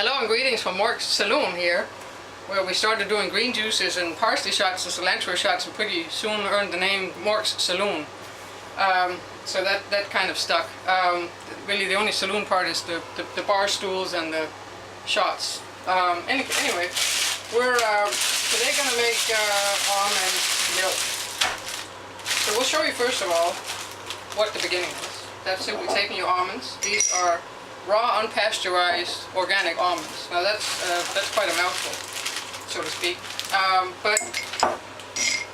Hello and greetings from Mark's Saloon here, where we started doing green juices and parsley shots and cilantro shots and pretty soon earned the name Mark's Saloon. So that kind of stuck. Really the only saloon part is the bar stools and the shots. Anyway, we're today going to make almond milk. So we'll show you first of all what the beginning is. That's simply taking your almonds. These are raw, unpasteurized, organic almonds. Now that's quite a mouthful, so to speak. But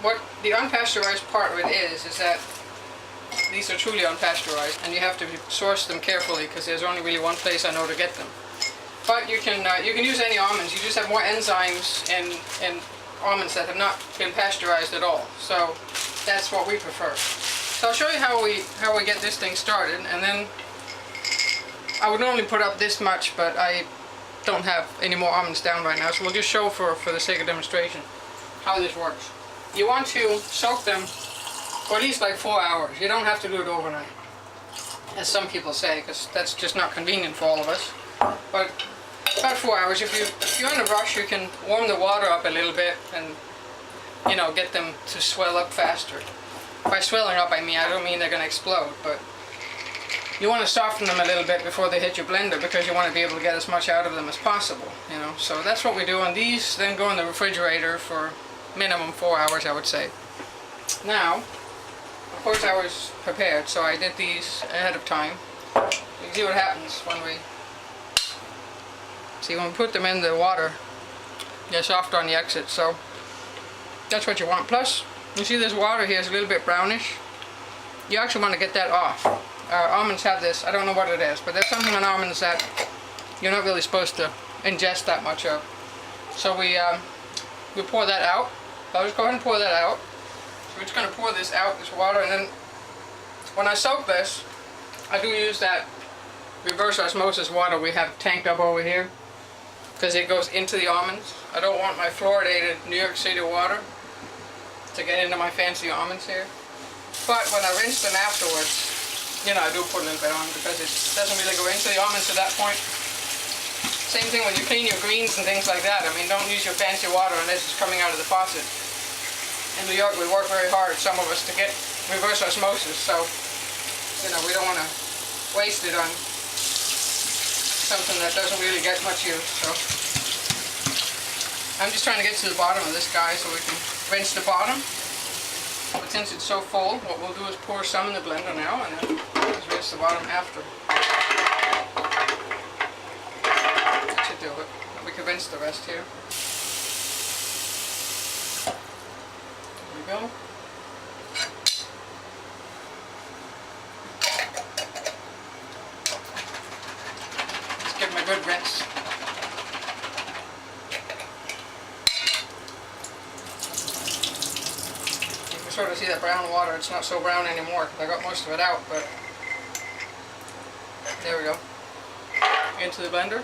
what the unpasteurized part of it is that these are truly unpasteurized, and you have to source them carefully because there's only really one place I know to get them. But you can use any almonds. You just have more enzymes in almonds that have not been pasteurized at all. So that's what we prefer. So I'll show you how we get this thing started, and then I would normally put up this much, but I don't have any more almonds down right now, so we'll just show for the sake of demonstration how this works. You want to soak them for at least like 4 hours. You don't have to do it overnight, as some people say, because that's just not convenient for all of us. But about 4 hours. If you're in a rush, you can warm the water up a little bit and, you know, get them to swell up faster. By swelling up, I don't mean they're going to explode, but you want to soften them a little bit before they hit your blender, because you want to be able to get as much out of them as possible, you know. So that's what we do on these. Then go in the refrigerator for minimum 4 hours, I would say. Now, of course, I was prepared, so I did these ahead of time. You can see what happens when we put them in the water. They're softer on the exit, so that's what you want. Plus, you see this water here is a little bit brownish. You actually want to get that off. Almonds have this, I don't know what it is, but there's something on almonds that you're not really supposed to ingest that much of. So we pour that out. I'll just go ahead and pour that out. So we're just going to pour this out, this water, and then when I soak this, I do use that reverse osmosis water we have tanked up over here, because it goes into the almonds. I don't want my fluoridated New York City water to get into my fancy almonds here. But when I rinse them afterwards, you know, I do put a little bit on, because it doesn't really go into the almonds at that point. Same thing when you clean your greens and things like that. I mean, don't use your fancy water unless it's coming out of the faucet. In New York, we work very hard, some of us, to get reverse osmosis, so, you know, we don't want to waste it on something that doesn't really get much use. So I'm just trying to get to the bottom of this guy so we can rinse the bottom. But since it's so full, what we'll do is pour some in the blender now, and then just rinse the bottom after. That should do it. We can rinse the rest here. There we go. Let's give them a good rinse. Sort of see that brown water. It's not so brown anymore because I got most of it out, but there we go. Into the blender.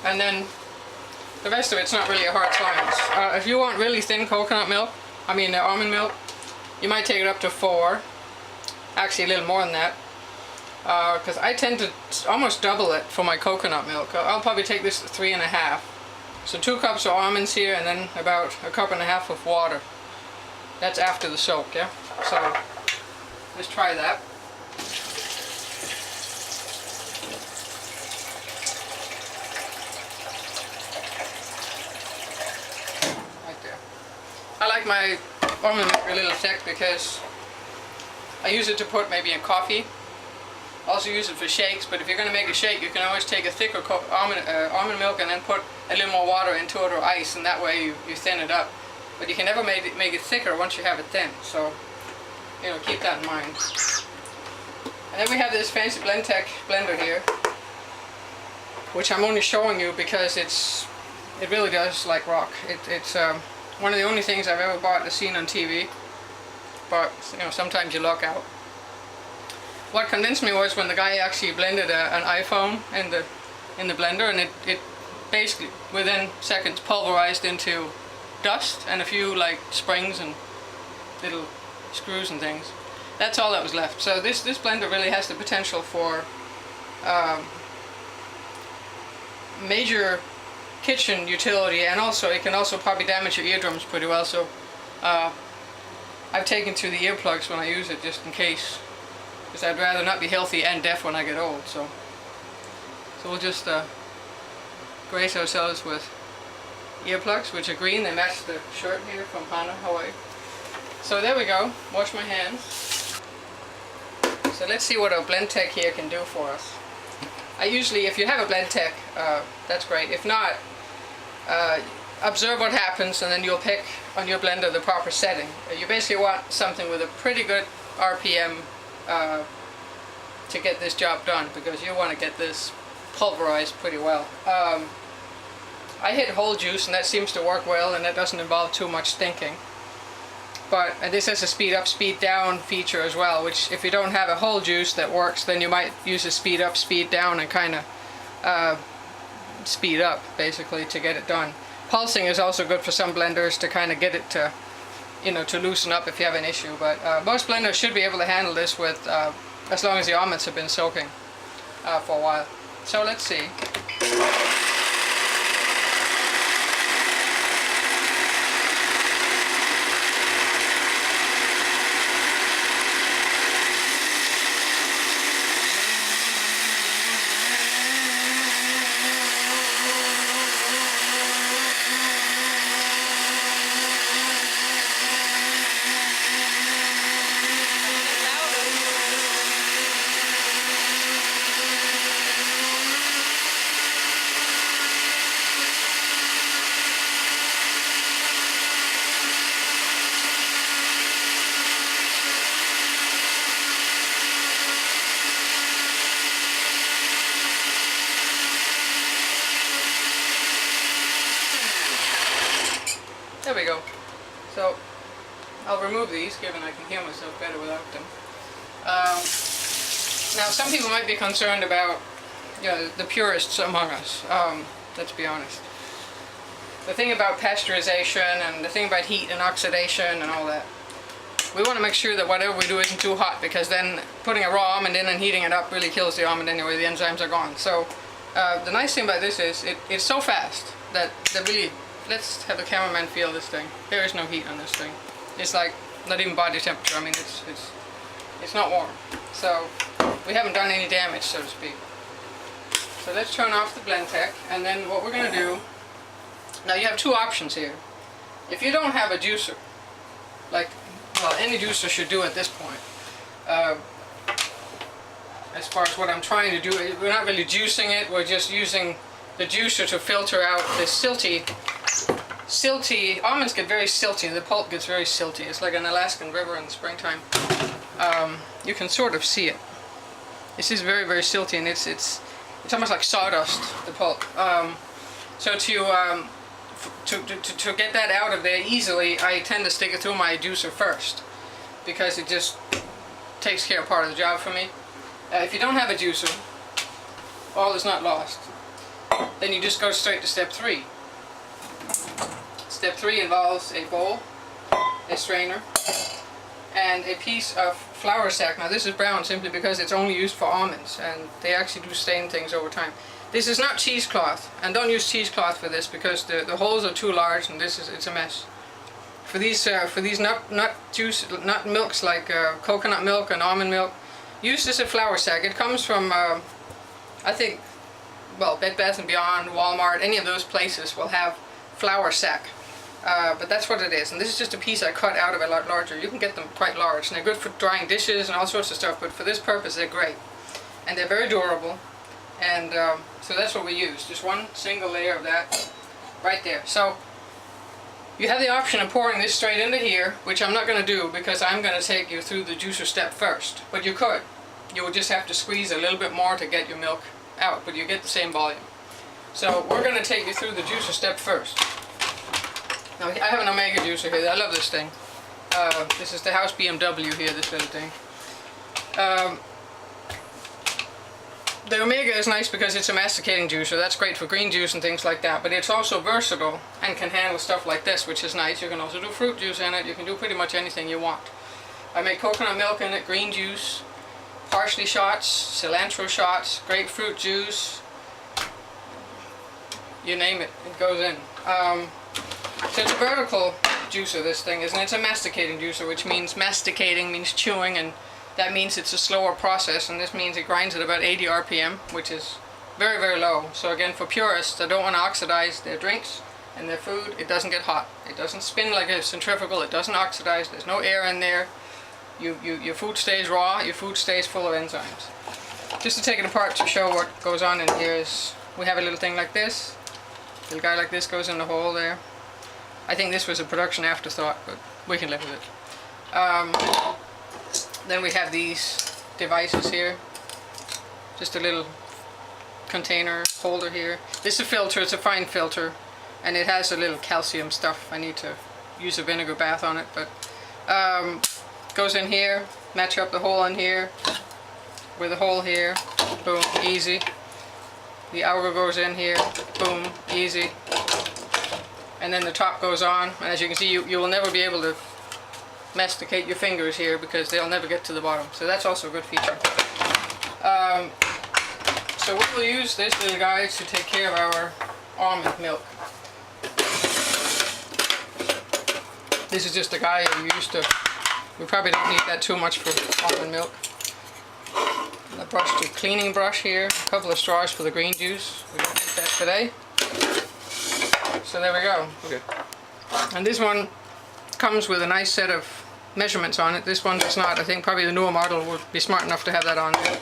And then the rest of it's not really a hard science. If you want really thin coconut milk, almond milk, you might take it up to 4. Actually a little more than that. Because I tend to almost double it for my coconut milk. I'll probably take this to 3.5. So 2 cups of almonds here, and then about 1.5 cups of water. That's after the soak, yeah? So let's try that. Right there. I like my almond milk a little thick because I use it to put maybe in coffee. Also use it for shakes, but if you're going to make a shake, you can always take a thicker almond milk and then put a little more water into it, or ice, and that way you thin it up. But you can never make it thicker once you have it thin, so, you know, keep that in mind. And then we have this fancy Blendtec blender here, which I'm only showing you because it really does like rock. It's one of the only things I've ever bought and seen on TV, but, you know, sometimes you luck out. What convinced me was when the guy actually blended an iPhone in the blender, and it basically within seconds pulverized into dust and a few like springs and little screws and things. That's all that was left. So this blender really has the potential for major kitchen utility, and also it can also probably damage your eardrums pretty well. So I've taken to the earplugs when I use it, just in case, because I'd rather not be healthy and deaf when I get old. So we'll just grace ourselves with earplugs, which are green. They match the shirt here from Hana, Hawaii. So there we go. Wash my hands. So let's see what our blend tech here can do for us. I usually, if you have a blend tech, that's great. If not, observe what happens, and then you'll pick on your blender the proper setting. You basically want something with a pretty good RPM to get this job done, because you want to get this pulverized pretty well. I hit whole juice, and that seems to work well, and that doesn't involve too much thinking. But this has a speed up, speed down feature as well, which if you don't have a whole juice that works, then you might use a speed up, speed down, and kind of speed up basically to get it done. Pulsing is also good for some blenders to kind of get it to, you know, to loosen up if you have an issue. But most blenders should be able to handle this with, as long as the almonds have been soaking for a while. So let's see. There we go. So I'll remove these, given I can hear myself better without them. Now some people might be concerned about, you know, the purists among us. Let's be honest. The thing about pasteurization and the thing about heat and oxidation and all that, we want to make sure that whatever we do isn't too hot, because then putting a raw almond in and heating it up really kills the almond anyway. The enzymes are gone. So the nice thing about this is it's so fast that really. Let's have the cameraman feel this thing. There is no heat on this thing. It's like not even body temperature. I mean, it's not warm. So we haven't done any damage, so to speak. So let's turn off the blend tech, and then what we're going to do. Now you have two options here. If you don't have a juicer, like, well, any juicer should do at this point. As far as what I'm trying to do, we're not really juicing it. We're just using the juicer to filter out the silty. Almonds get very silty. The pulp gets very silty. It's like an Alaskan river in the springtime. You can sort of see it. This is very, very silty, and it's almost like sawdust, the pulp. So to get that out of there easily, I tend to stick it through my juicer first, because it just takes care of part of the job for me. If you don't have a juicer, all is not lost. Then you just go straight to step 3. Step 3 involves a bowl, a strainer, and a piece of flour sack. Now this is brown simply because it's only used for almonds, and they actually do stain things over time. This is not cheesecloth, and don't use cheesecloth for this, because the holes are too large, and it's a mess. For these nut milks like coconut milk and almond milk, use this as flour sack. It comes from I think, well, Bed Bath & Beyond, Walmart, any of those places will have flour sack. But that's what it is, and this is just a piece I cut out of a lot larger. You can get them quite large, and they're good for drying dishes and all sorts of stuff, but for this purpose they're great. And they're very durable, and so that's what we use, just one single layer of that right there. So you have the option of pouring this straight into here, which I'm not going to do because I'm going to take you through the juicer step first, but you could. You would just have to squeeze a little bit more to get your milk out, but you get the same volume. So we're going to take you through the juicer step first. Now I have an Omega juicer here. I love this thing. This is the house BMW here, this little thing. The Omega is nice because it's a masticating juicer. That's great for green juice and things like that, but it's also versatile and can handle stuff like this, which is nice. You can also do fruit juice in it. You can do pretty much anything you want. I make coconut milk in it, green juice, parsley shots, cilantro shots, grapefruit juice, you name it, it goes in. So it's a vertical juicer, this thing, isn't it? It's a masticating juicer, which means masticating means chewing, and that means it's a slower process, and this means it grinds at about 80 RPM, which is very, very low. So again, for purists that don't want to oxidize their drinks and their food, it doesn't get hot. It doesn't spin like a centrifugal, it doesn't oxidize, there's no air in there. Your food stays raw, your food stays full of enzymes. Just to take it apart to show what goes on in here is, we have a little thing like this. A little guy like this goes in the hole there. I think this was a production afterthought, but we can live with it. Then we have these devices here. Just a little container holder here. This is a filter, it's a fine filter, and it has a little calcium stuff. I need to use a vinegar bath on it, but goes in here, match up the hole in here with a hole here, boom, easy. The outer goes in here, boom, easy. And then the top goes on, and as you can see, you will never be able to masticate your fingers here because they'll never get to the bottom. So that's also a good feature. So we will use this little guy to take care of our almond milk. This is just a guy we used to, we probably don't need that too much for almond milk. And a brush to cleaning brush here, a couple of straws for the green juice. We don't need that today. So there we go. Okay. And this one comes with a nice set of measurements on it. This one does not. I think probably the newer model would be smart enough to have that on there.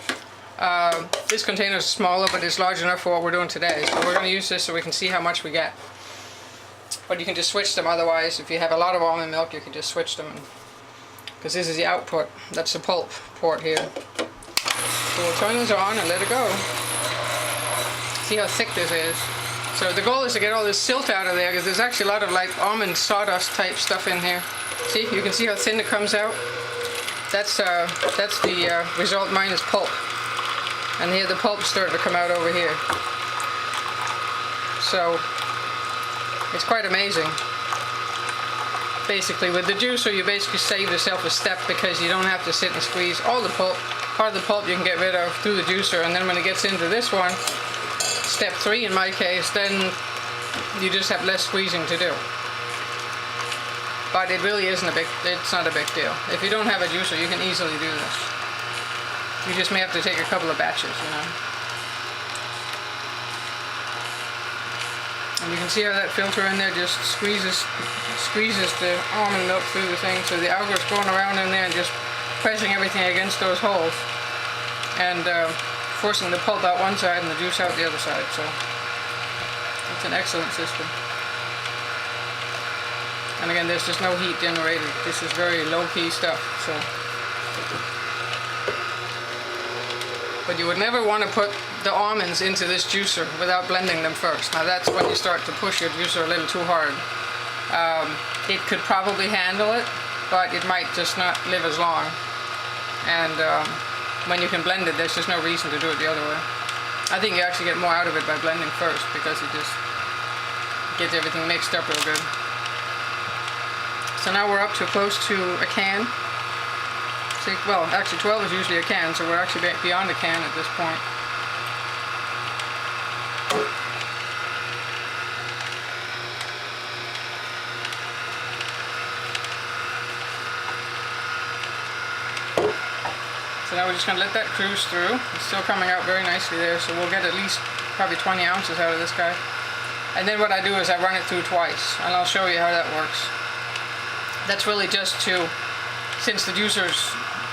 This container is smaller, but it's large enough for what we're doing today. So we're going to use this so we can see how much we get. But you can just switch them otherwise. If you have a lot of almond milk, you can just switch them. Because this is the output. That's the pulp port here. So we'll turn this on and let it go. See how thick this is. So the goal is to get all this silt out of there, because there's actually a lot of like almond sawdust type stuff in here. See, you can see how thin it comes out. That's the result minus pulp. And here the pulp's starting to come out over here. So it's quite amazing. Basically, with the juicer, you basically save yourself a step because you don't have to sit and squeeze all the pulp. Part of the pulp you can get rid of through the juicer, and then when it gets into this one, step 3 in my case, then you just have less squeezing to do. But it really isn't it's not a big deal. If you don't have a juicer, you can easily do this. You just may have to take a couple of batches, you know. And you can see how that filter in there just squeezes the almond milk through the thing, so the agar's going around in there and just pressing everything against those holes. And forcing the pulp out one side and the juice out the other side, so it's an excellent system. And again, there's just no heat generated. This is very low-key stuff. So, but you would never want to put the almonds into this juicer without blending them first. Now that's when you start to push your juicer a little too hard. It could probably handle it, but it might just not live as long. And when you can blend it, there's just no reason to do it the other way. I think you actually get more out of it by blending first, because it just gets everything mixed up real good. So now we're up to close to a can. See, well, actually 12 is usually a can, so we're actually beyond a can at this point. So now we're just going to let that cruise through. It's still coming out very nicely there, so we'll get at least probably 20 ounces out of this guy. And then what I do is I run it through twice, and I'll show you how that works. That's really just to, since the juicer's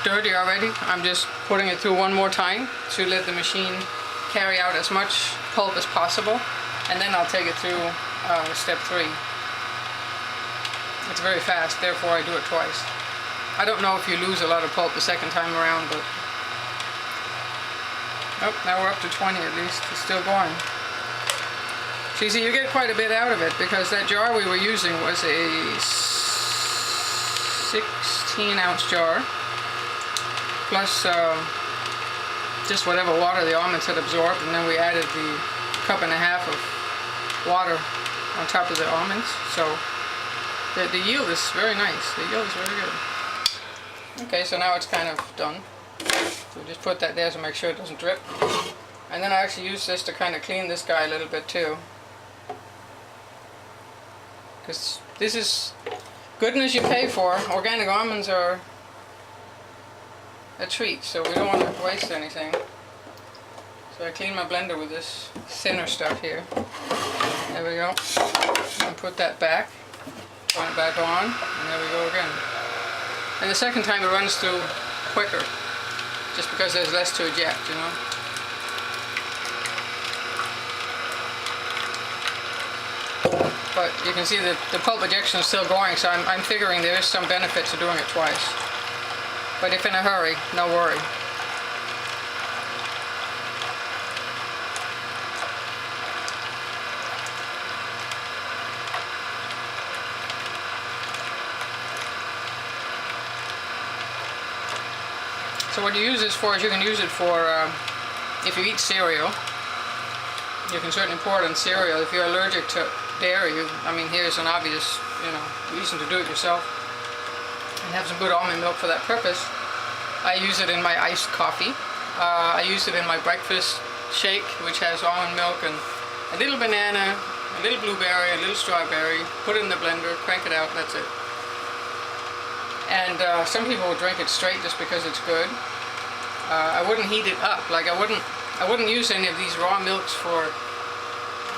dirty already, I'm just putting it through one more time to let the machine carry out as much pulp as possible, and then I'll take it through step 3. It's very fast, therefore I do it twice. I don't know if you lose a lot of pulp the second time around, but oh, now we're up to 20 at least. It's still going. So you see, you get quite a bit out of it, because that jar we were using was a 16-ounce jar, plus just whatever water the almonds had absorbed, and then we added the 1.5 cups of water on top of the almonds. So the yield is very nice. The yield is very good. Okay, so now it's kind of done. So just put that there to make sure it doesn't drip. And then I actually use this to kind of clean this guy a little bit too. Because this is goodness you pay for. Organic almonds are a treat, so we don't want to waste anything. So I clean my blender with this thinner stuff here. There we go. And put that back. Turn it back on, and there we go again. And the second time it runs through quicker, just because there's less to eject, you know. But you can see that the pulp ejection is still going, so I'm figuring there is some benefit to doing it twice. But if in a hurry, no worry. So what you use this for is you can use it for if you eat cereal. You can certainly pour it in cereal. If you're allergic to dairy, I mean, here's an obvious, reason to do it yourself. And have some good almond milk for that purpose. I use it in my iced coffee. I use it in my breakfast shake, which has almond milk and a little banana, a little blueberry, a little strawberry. Put it in the blender, crank it out, that's it. And some people will drink it straight just because it's good. I wouldn't heat it up. Like I wouldn't use any of these raw milks for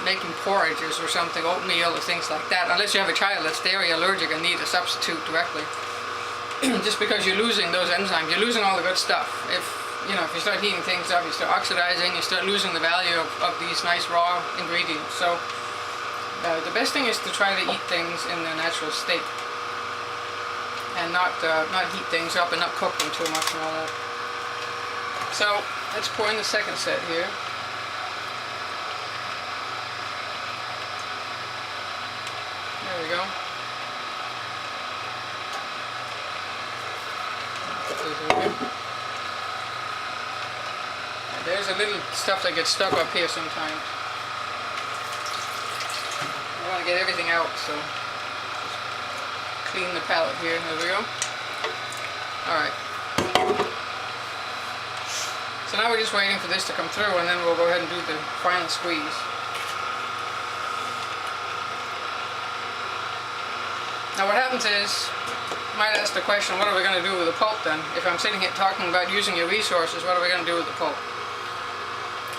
making porridges or something, oatmeal or things like that, unless you have a child that's dairy allergic and need a substitute directly. Just because you're losing those enzymes, you're losing all the good stuff. If you start heating things up, you start oxidizing, you start losing the value of these nice raw ingredients. So the best thing is to try to eat things in their natural state. And not heat things up and not cook them too much and all that. So let's pour in the second set here. There we go. Put these in here. And there's a little stuff that gets stuck up here sometimes. I want to get everything out, so clean the palette here. There we go. Alright. So now we're just waiting for this to come through, and then we'll go ahead and do the final squeeze. Now what happens is, you might ask the question, what are we going to do with the pulp then? If I'm sitting here talking about using your resources, what are we going to do with the pulp?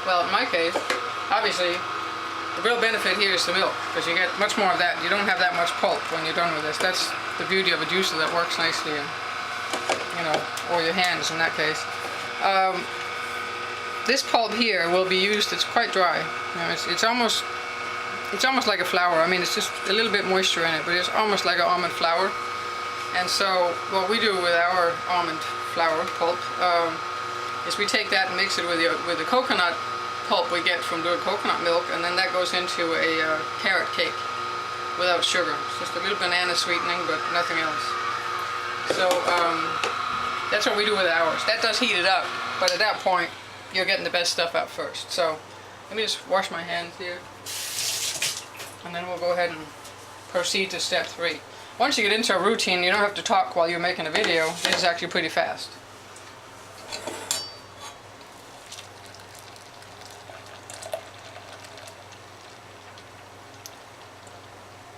Well, in my case, obviously, the real benefit here is the milk, because you get much more of that. You don't have that much pulp when you're done with this. That's the beauty of a juicer that works nicely in, or your hands in that case. This pulp here will be used. It's quite dry. It's almost like a flour. I mean, it's just a little bit moisture in it, but it's almost like an almond flour. And so, what we do with our almond flour pulp is we take that and mix it with the coconut pulp we get from doing coconut milk, and then that goes into a carrot cake without sugar. It's just a little banana sweetening, but nothing else. So that's what we do with ours. That does heat it up, but at that point you're getting the best stuff out first. So let me just wash my hands here, and then we'll go ahead and proceed to step 3. Once you get into a routine, you don't have to talk while you're making a video. This is actually pretty fast.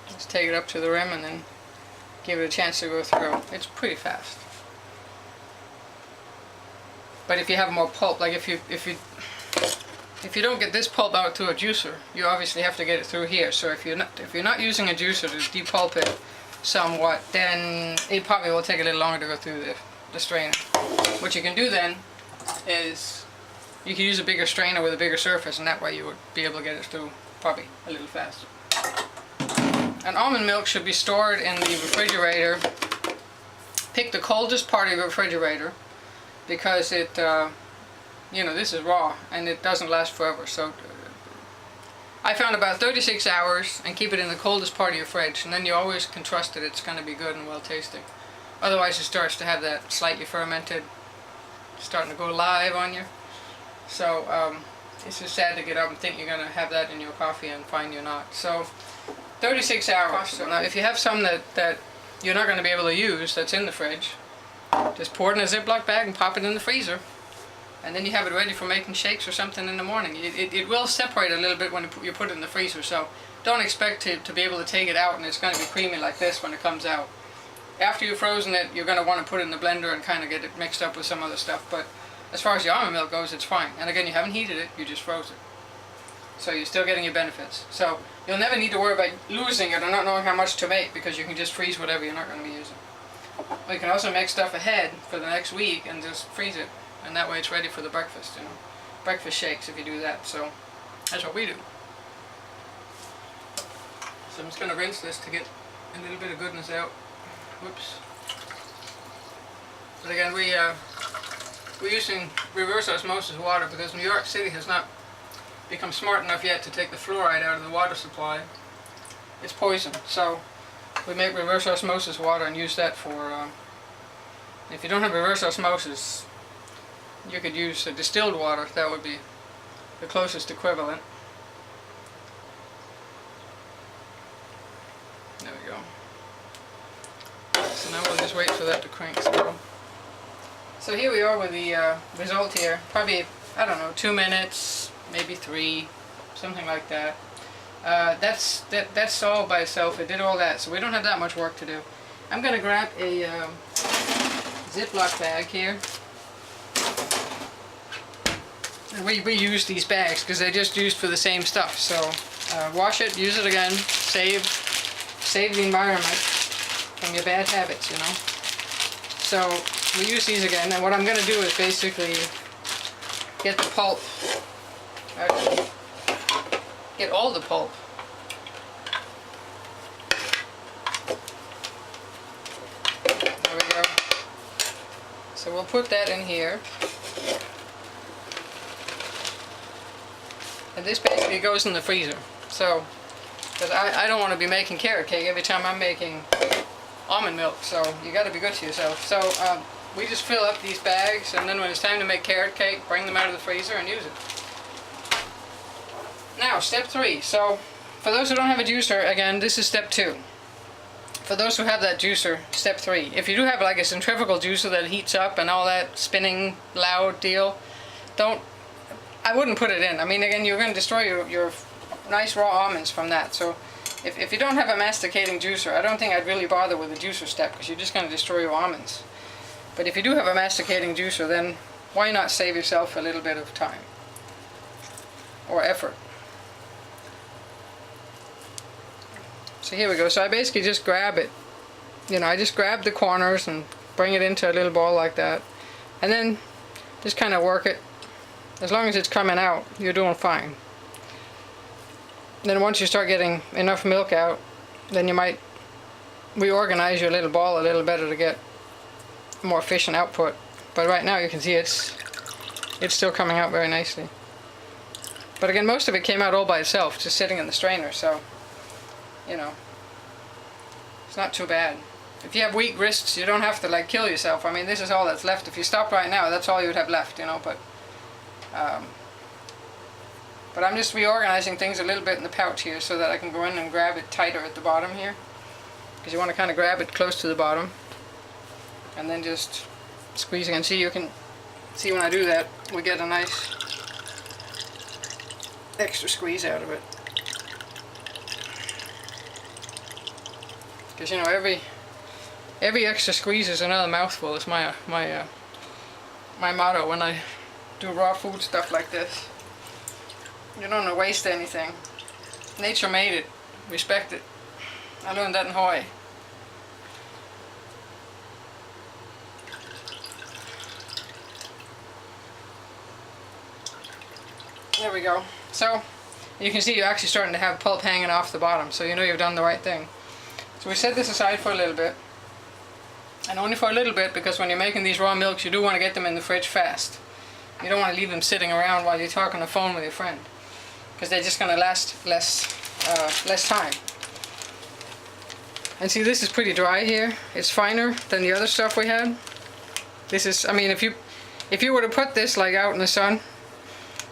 Just take it up to the rim and then give it a chance to go through. It's pretty fast. But if you have more pulp, like if you don't get this pulp out to a juicer, you obviously have to get it through here. So if you're not using a juicer to depulp it somewhat, then it probably will take a little longer to go through the strainer. What you can do then is you can use a bigger strainer with a bigger surface, and that way you would be able to get it through probably a little faster. And almond milk should be stored in the refrigerator. Pick the coldest part of your refrigerator, because it, this is raw and it doesn't last forever. So I found about 36 hours, and keep it in the coldest part of your fridge, and then you always can trust that it's going to be good and well tasting. Otherwise it starts to have that slightly fermented, starting to go live on you. So it's just sad to get up and think you're going to have that in your coffee and find you're not. So 36 hours. So now if you have some that you're not going to be able to use, that's in the fridge, Just pour it in a Ziploc bag and pop it in the freezer. And then you have it ready for making shakes or something in the morning. It will separate a little bit when you put it in the freezer, so don't expect to be able to take it out and it's going to be creamy like this when it comes out. After you've frozen it, you're going to want to put it in the blender and kind of get it mixed up with some other stuff. But as far as the almond milk goes, it's fine. And again, you haven't heated it, you just froze it. So you're still getting your benefits. So you'll never need to worry about losing it or not knowing how much to make, because you can just freeze whatever you're not going to be using. Or you can also make stuff ahead for the next week and just freeze it. And that way it's ready for the breakfast, you know. Breakfast shakes if you do that. So that's what we do. So I'm just going to rinse this to get a little bit of goodness out. Whoops. But again, we're using reverse osmosis water because New York City has not become smart enough yet to take the fluoride out of the water supply. It's poison. So we make reverse osmosis water and use that for, if you don't have reverse osmosis, you could use distilled water. That would be the closest equivalent. There we go. So now we'll just wait for that to crank through. So here we are with the result here. Probably, I don't know, 2 minutes, maybe 3, something like that. That's all by itself. It did all that, so we don't have that much work to do. I'm going to grab a Ziploc bag here. And we use these bags because they're just used for the same stuff. So wash it, use it again, save the environment from your bad habits, you know. So we use these again, and what I'm going to do is basically get the pulp, actually get all the pulp. There we go. So we'll put that in here. And this basically goes in the freezer. So, because I don't want to be making carrot cake every time I'm making almond milk, so you got to be good to yourself. So we just fill up these bags, and then when it's time to make carrot cake, bring them out of the freezer and use it. Now, step 3. So, for those who don't have a juicer, again, this is step 2. For those who have that juicer, step 3. If you do have like a centrifugal juicer that heats up and all that spinning loud deal, I wouldn't put it in. I mean, again, you're going to destroy your nice raw almonds from that. So if you don't have a masticating juicer, I don't think I'd really bother with the juicer step, because you're just going to destroy your almonds. But if you do have a masticating juicer, then why not save yourself a little bit of time or effort? So here we go. So I basically just grab it. You know, I just grab the corners and bring it into a little ball like that. And then just kind of work it. As long as it's coming out, you're doing fine. Then once you start getting enough milk out, then you might reorganize your little ball a little better to get more efficient output. But right now you can see it's still coming out very nicely. But again, most of it came out all by itself, just sitting in the strainer, so, you know, it's not too bad. If you have weak wrists, you don't have to like kill yourself. I mean, this is all that's left. If you stop right now, that's all you would have left, you know, but I'm just reorganizing things a little bit in the pouch here so that I can go in and grab it tighter at the bottom here, because you want to kind of grab it close to the bottom and then just squeeze again. See, you can see when I do that, we get a nice extra squeeze out of it, because, you know, every extra squeeze is another mouthful is my motto when I do raw food stuff like this. You don't want to waste anything. Nature made it. Respect it. I learned that in Hawaii. There we go. So you can see you're actually starting to have pulp hanging off the bottom, so you know you've done the right thing. So we set this aside for a little bit. And only for a little bit, because when you're making these raw milks, you do want to get them in the fridge fast. You don't want to leave them sitting around while you're talking on the phone with your friend, because they're just going to last less time. And see, this is pretty dry here. It's finer than the other stuff we had. This is, I mean, if you were to put this like out in the sun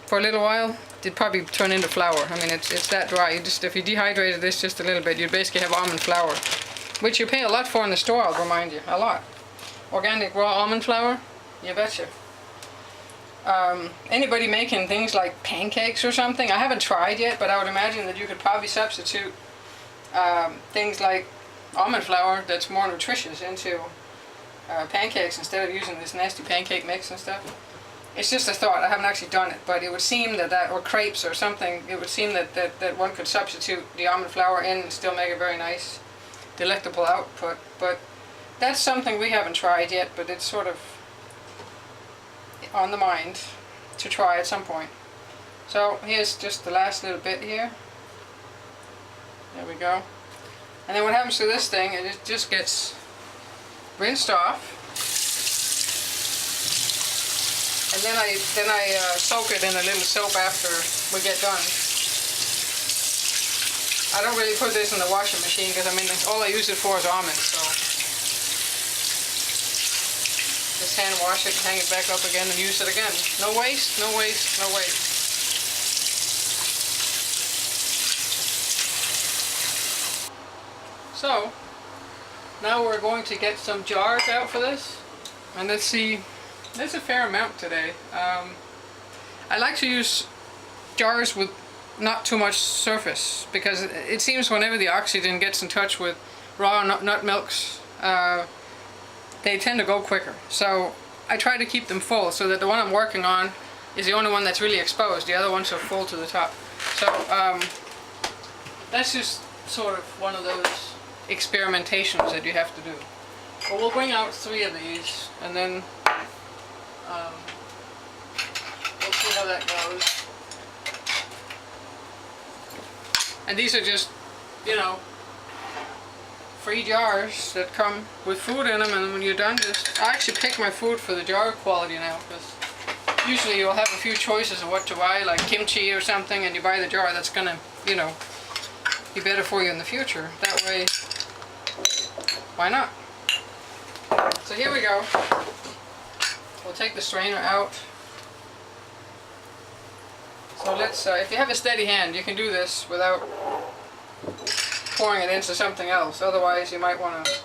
for a little while, it'd probably turn into flour. I mean, it's that dry. If you dehydrated this just a little bit, you'd basically have almond flour, which you pay a lot for in the store, I'll remind you, a lot. Organic raw almond flour? You betcha. Anybody making things like pancakes or something? I haven't tried yet, but I would imagine that you could probably substitute things like almond flour that's more nutritious into pancakes instead of using this nasty pancake mix and stuff. It's just a thought. I haven't actually done it, but it would seem that or crepes or something, it would seem that one could substitute the almond flour in and still make a very nice, delectable output. But that's something we haven't tried yet, but it's sort of on the mind to try at some point. So here's just the last little bit here. There we go. And then what happens to this thing, it just gets rinsed off. And then I soak it in a little soap after we get done. I don't really put this in the washing machine because I mean all I use it for is almonds, so just hand wash it, hang it back up again and use it again. No waste, no waste, no waste. So now we're going to get some jars out for this, and let's see. There's a fair amount today. I like to use jars with not too much surface because it seems whenever the oxygen gets in touch with raw nut milks, they tend to go quicker. So I try to keep them full so that the one I'm working on is the only one that's really exposed. The other ones are full to the top. So that's just sort of one of those experimentations that you have to do. But we'll bring out 3 of these and then we'll see how that goes. And these are just, you know, free jars that come with food in them, and when you're done, I actually pick my food for the jar quality now, because usually you'll have a few choices of what to buy, like kimchi or something, and you buy the jar that's gonna, you know, be better for you in the future. That way, why not? So here we go. We'll take the strainer out. So let's, if you have a steady hand, you can do this without pouring it into something else. Otherwise, you might want to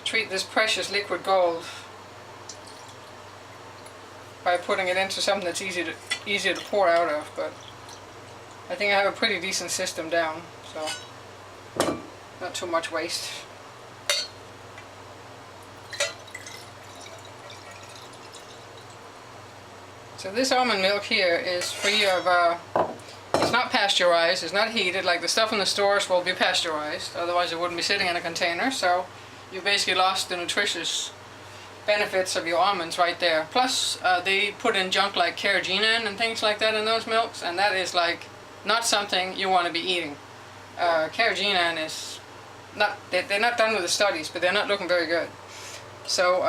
treat this precious liquid gold by putting it into something that's easier to pour out of. But I think I have a pretty decent system down, so not too much waste. So this almond milk here is free of, it's not pasteurized, it's not heated, like the stuff in the stores will be pasteurized, otherwise it wouldn't be sitting in a container, so you basically lost the nutritious benefits of your almonds right there. Plus, they put in junk like carrageenan and things like that in those milks, and that is like not something you want to be eating. Carrageenan is not, they're not done with the studies, but they're not looking very good. So,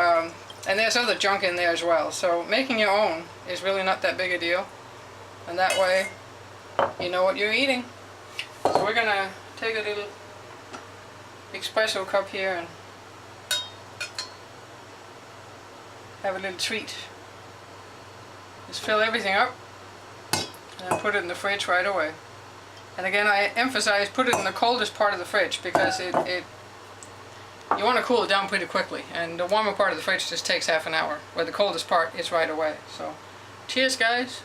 and there's other junk in there as well, so making your own is really not that big a deal, and that way you know what you're eating. So we're gonna take a little espresso cup here and have a little treat. Just fill everything up and put it in the fridge right away. And again, I emphasize put it in the coldest part of the fridge because you want to cool it down pretty quickly, and the warmer part of the fridge just takes half an hour, where the coldest part is right away. So, cheers, guys.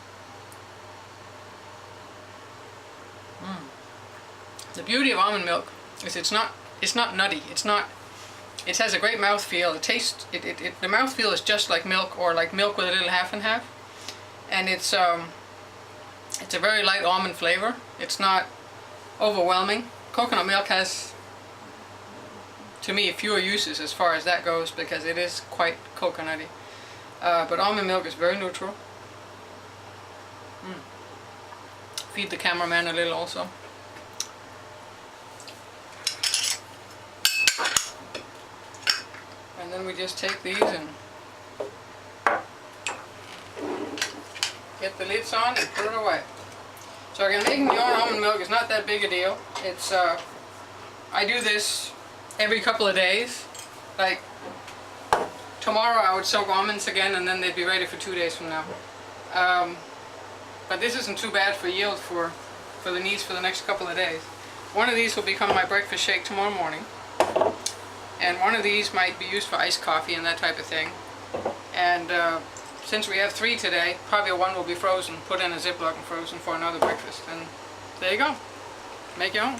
The beauty of almond milk is it's not nutty. It has a great mouthfeel. It tastes the mouthfeel is just like milk, or like milk with a little half and half, and it's a very light almond flavor. It's not overwhelming. Coconut milk has, to me, fewer uses as far as that goes because it is quite coconutty. But almond milk is very neutral. Feed the cameraman a little also. And then we just take these and get the lids on and put it away. So again, making your own almond milk is not that big a deal. It's I do this every couple of days. Like tomorrow I would soak almonds again and then they'd be ready for 2 days from now. But this isn't too bad for yield for the needs for the next couple of days. One of these will become my breakfast shake tomorrow morning. and one of these might be used for iced coffee and that type of thing. And since we have 3 today, probably one will be frozen, put in a Ziploc and frozen for another breakfast. And there you go. Make your own.